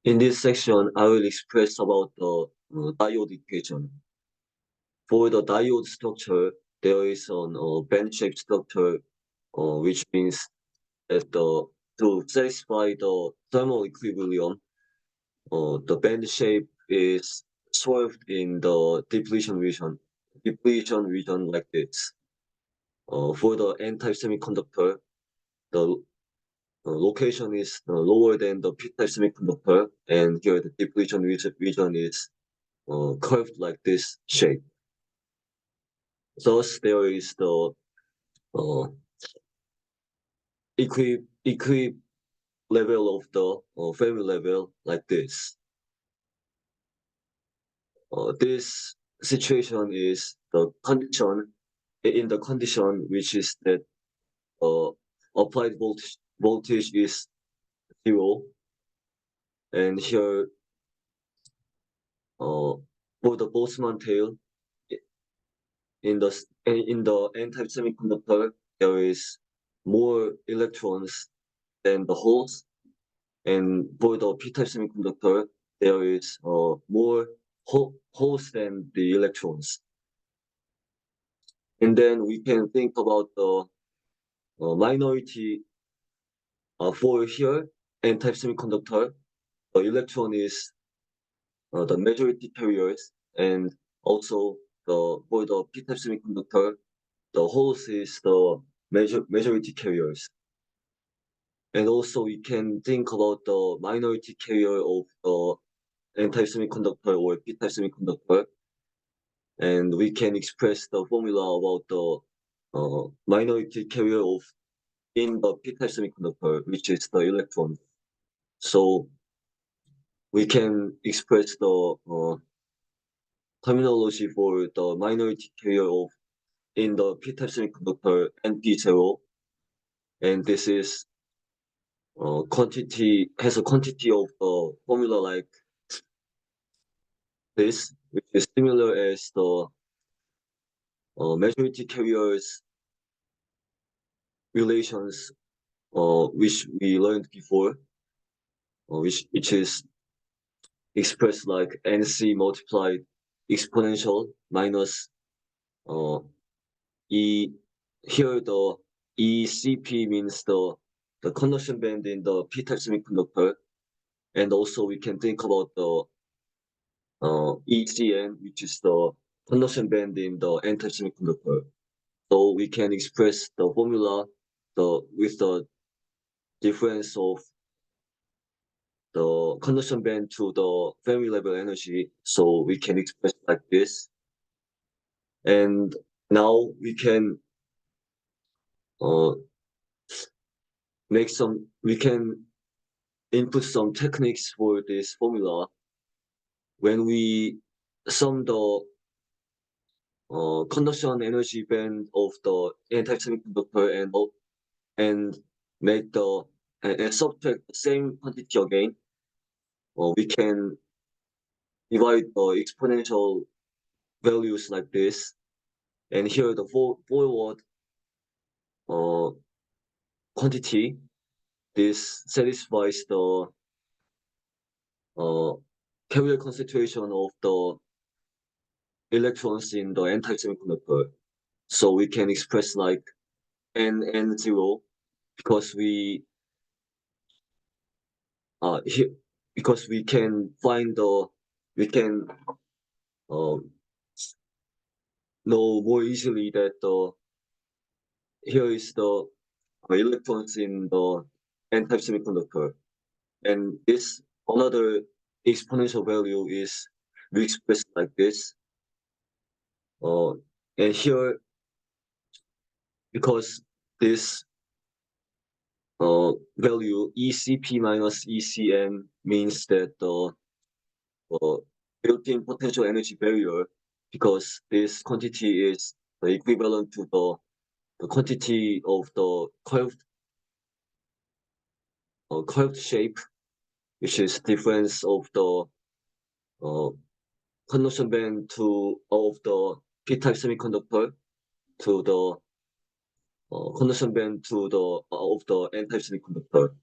In this section, I will express about the diode equation. For the diode structure, there is an band-shaped structure, which means that to satisfy the thermal equilibrium, the band shape is swerved in the depletion region like this. For the N-type semiconductor, the location is lower than the P-type semiconductor, and here the depletion region is curved like this shape. Thus, there is the uh, equi level of the Fermi level like this. This situation is the condition in the condition which is that applied voltage is 0, and here for the Boltzmann tail in the N-type semiconductor there is more electrons than the holes, and for the P-type semiconductor there is more holes than the electrons. And then we can think about the minority for here N-type semiconductor. The electron is the majority carriers, and also for the P-type semiconductor, the holes is the majority carriers. And also we can think about the minority carrier of the N-type semiconductor or P-type semiconductor, and we can express the formula about the minority carrier of in the P-type semiconductor, which is the electron. So we can express the terminology for the minority carrier of in the P-type semiconductor NP0, and this is has a quantity of formula like this, which is similar as the majority carriers relations, which we learned before, which is expressed like NC multiplied exponential minus E. Here the ECP means the conduction band in the P-type semiconductor, and also we can think about the ECN, which is the conduction band in the N-type semiconductor. So we can express the formula with the difference of the conduction band to the Fermi level energy. So we can express like this. And now we can we can input some techniques for this formula. When we sum the conduction energy band of the N-type semiconductor and make and subtract the same quantity again, we can divide the exponential values like this, and here the forward quantity, this satisfies the carrier concentration of the electrons in the N-type semiconductor. So we can express like N0 because we here because we can find we can know more easily that here is the electrons in the N-type semiconductor, and this another exponential value is we express like this. And here, because this value ECP minus ECM means that the built-in potential energy barrier, because this quantity is equivalent to the quantity of the curved shape, which is difference of the conduction band of the P-type semiconductor to the conduction band of the N-type semiconductor.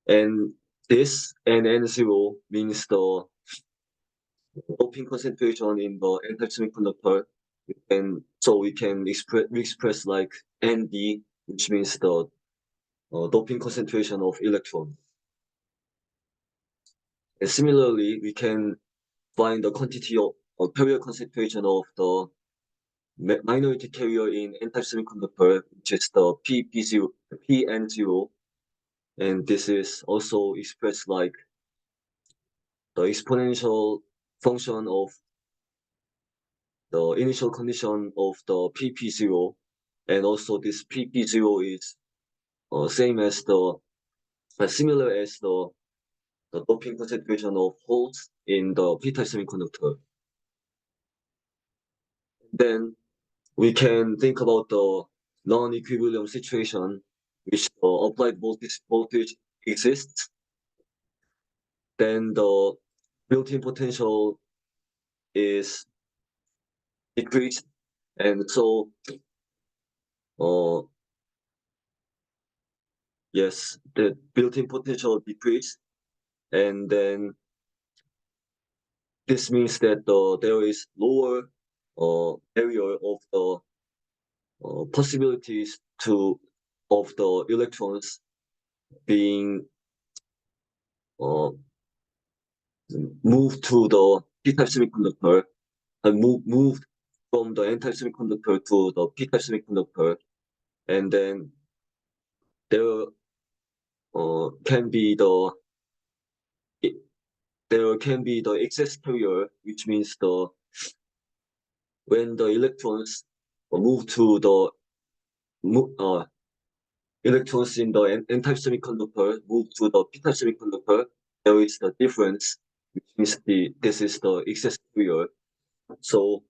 And this and N0 means the doping concentration in the n-type semiconductor. So we can express like ND, which means the doping concentration of electron. And similarly, we can find the quantity of carrier concentration of the minority carrier in n-type semiconductor, which is the PN0, and this is also expressed like the exponential function of the initial condition of the PP0, and also this PP0 is same as the similar as the doping concentration of holes in the p-type semiconductor. Then we can think about the non-equilibrium situation, which applied voltage exists. Then the built-in potential is decreased, and so yes, the built-in potential decreased, and then this means that there is lower area of the possibilities of the electrons being moved to the p-type semiconductor and moved from the n-type semiconductor to the p-type semiconductor, and then there can be the excess carrier, which means when the electrons move to the electrons in the n-type semiconductor move to the p-type semiconductor, there is the difference, which means this is the excess carrier. So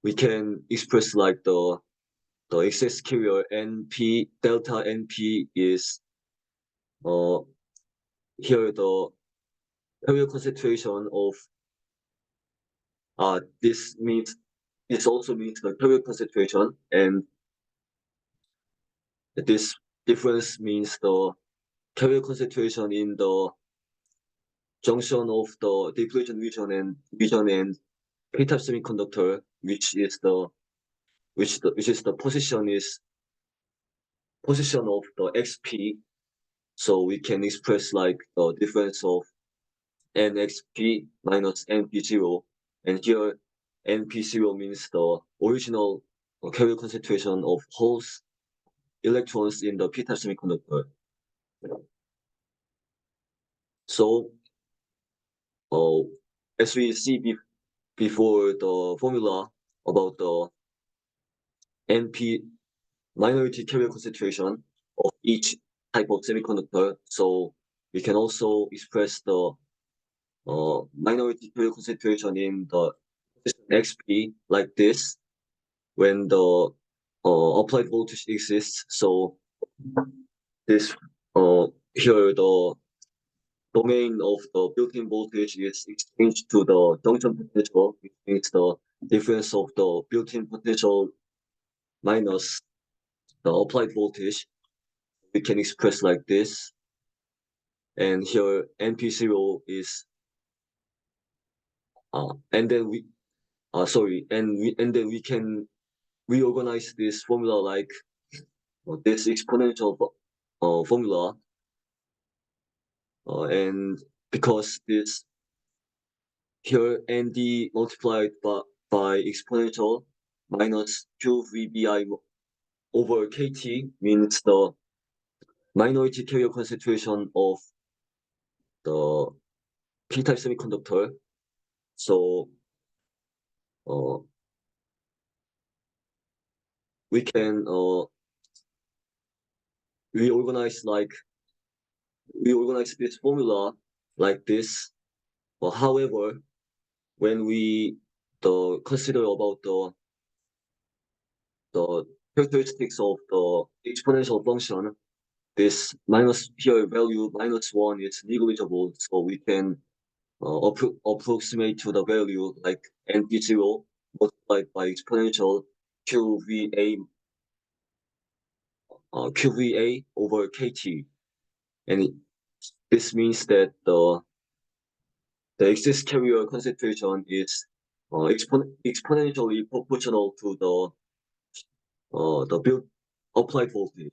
we can express like the excess carrier NP delta NP is here the carrier concentration of this also means the carrier concentration, and this difference means the carrier concentration in the junction of the depletion region and p-type semiconductor, which is the position of the XP. So we can express like the difference of NXP minus NP0, and here NP0 means the original carrier concentration of holes electrons in the p-type semiconductor. So as we see before the formula about the NP minority carrier concentration of each type of semiconductor, so we can also express the minority carrier concentration in the XP like this when the applied voltage exists. So this here the domain of the built-in voltage is exchanged to the junction potential, which means the difference of the built-in potential minus the applied voltage. We can express like this, and here NP0 is and then we then we can reorganize this formula like this exponential formula, and because this here ND multiplied by exponential minus QVBI over KT means the minority carrier concentration of the p-type semiconductor. So we can reorganize this formula like this. However, when we consider about the characteristics of the exponential function, this minus here value -1 is negligible, so we can approximate to the value like NP0 multiplied by exponential QVA over KT, and this means that the excess carrier concentration is exponentially proportional to the built applied voltage.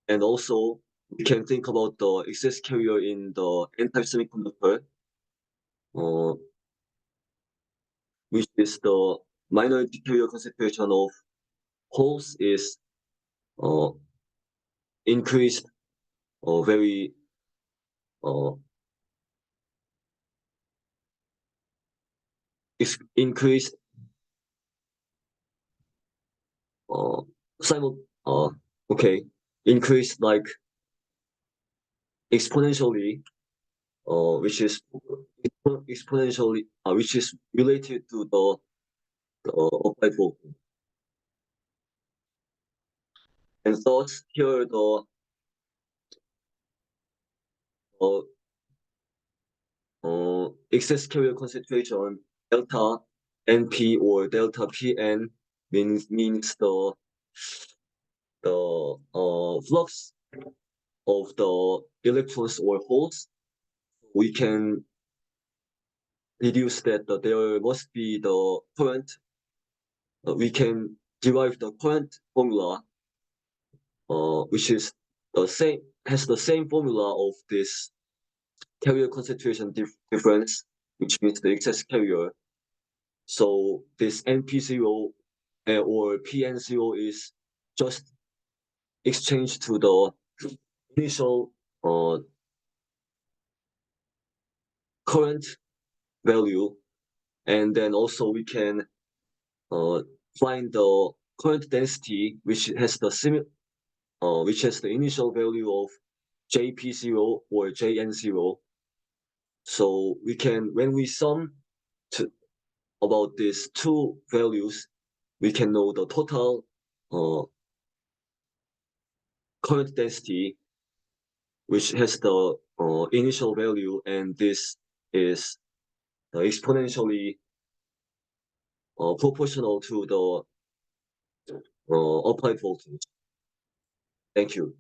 And also, we can think about the excess carrier in the n-type semiconductor, which is the minority carrier concentration of holes is increased very increased simul okay increased like exponentially, which is exponentially which is related to the applied voltage. And thus here the excess carrier concentration delta NP or delta PN means the flux of the electrons or holes. We can deduce that there must be the current. We can derive the current formula, which is the same, has the same formula of this carrier concentration difference, which means the excess carrier. So this NP0 or PN0 is just exchanged to the initial current value, and then also we can find the current density, which has the initial value of JP0 or JN0. So we can, when we sum about these two values, we can know the total current density, which has the initial value, and this is exponentially proportional to the applied voltage. Thank you.